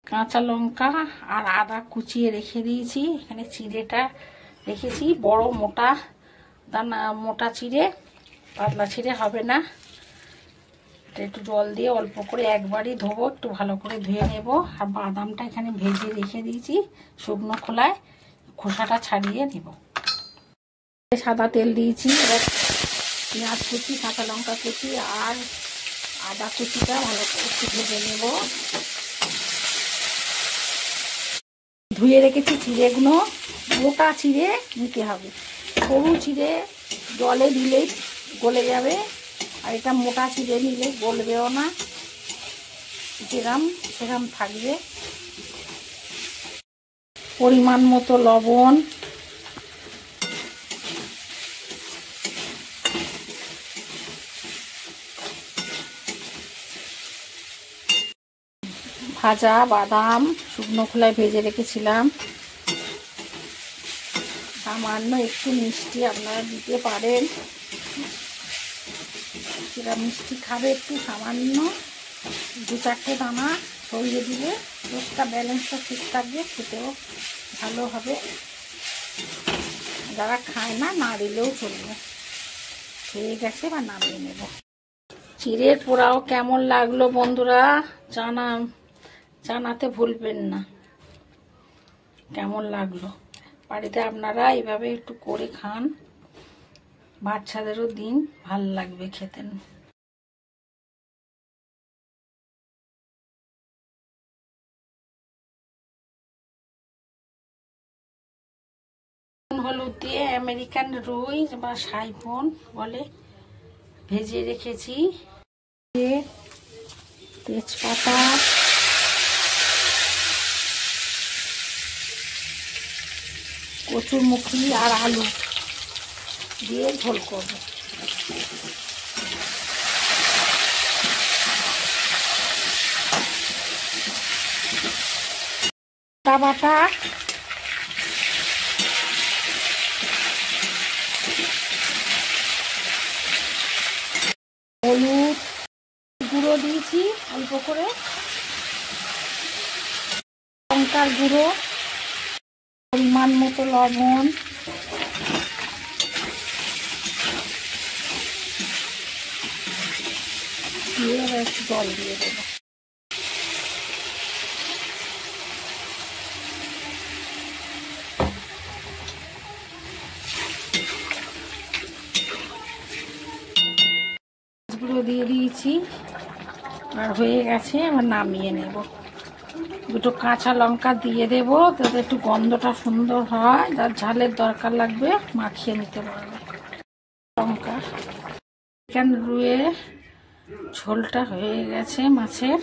কাঁচা লঙ্কা আর আদা কুচিয়ে রেখে দিয়েছি। এখানে চিড়েটা রেখেছি, বড় মোটা দানা, মোটা চিড়ে, পাতলা চিড়ে হবে না। এটা একটু জল দিয়ে অল্প করে একবারই ধোবো, একটু ভালো করে ধুয়ে নেব। আর বাদামটা এখানে ভেজে রেখে দিয়েছি শুকনো খোলায়, খোসাটা ছাড়িয়ে নেব। সাদা তেল দিয়েছি, এবার পেঁয়াজ কুচি, কাঁচা লঙ্কা কুচি আর আদা কুচিটা ভালো করে একটু ভেজে নেব। ধুয়ে রেখেছি চিড়েগুলো, মোটা চিড়ে নিতে হবে, সরু চিড়ে জলে দিলেই গলে যাবে, আর এটা মোটা চিড়ে নিলে গলবেও না, যেরম সেরম থাকবে। পরিমাণ মতো লবণ, ভাজা বাদাম শুকনো খোলায় ভেজে রেখেছিলাম, সামান্য একটু মিষ্টি আপনারা দিতে পারেন, যেটা মিষ্টি খাবে একটু সামান্য 2-4টে দানা ছড়িয়ে দিলে রোজটা ব্যালেন্সটা ঠিক থাকবে, খেতেও ভালো হবে। যারা খায় না, না দিলেও চলবে। হয়ে গেছে, বা নামিয়ে নেব। চিড়ের পোড়াও কেমন লাগলো বন্ধুরা জানাতে ভুলবেন না কেমন লাগলো। বাড়িতে আপনারা এইভাবে একটু করে খান, বাচ্চাদেরও দিন, ভাল লাগবে খেতে। হলুদ দিয়ে আমেরিকান রুই বা সাইফন বলে ভেজে রেখেছি, তেজপাতা, কচুরমুখী আর আলু দিয়ে ঝোল করব। বাটা, হলুদ গুঁড়ো দিয়েছি অল্প করে, লঙ্কার গুঁড়ো, পরিমাণ মতো লবণ, দিয়ে একটু জল দিয়ে দেবো। গুঁড়ো দিয়ে দিয়েছি আর হয়ে গেছে, এবার নামিয়ে নেব। দুটো কাঁচা লঙ্কা দিয়ে দেবো, যাতে একটু গন্ধটা সুন্দর হয়, যার ঝালের দরকার লাগবে মাখিয়ে নিতে পারবে। লঙ্কা চিকেন রুয়ে ঝোলটা হয়ে গেছে মাছের,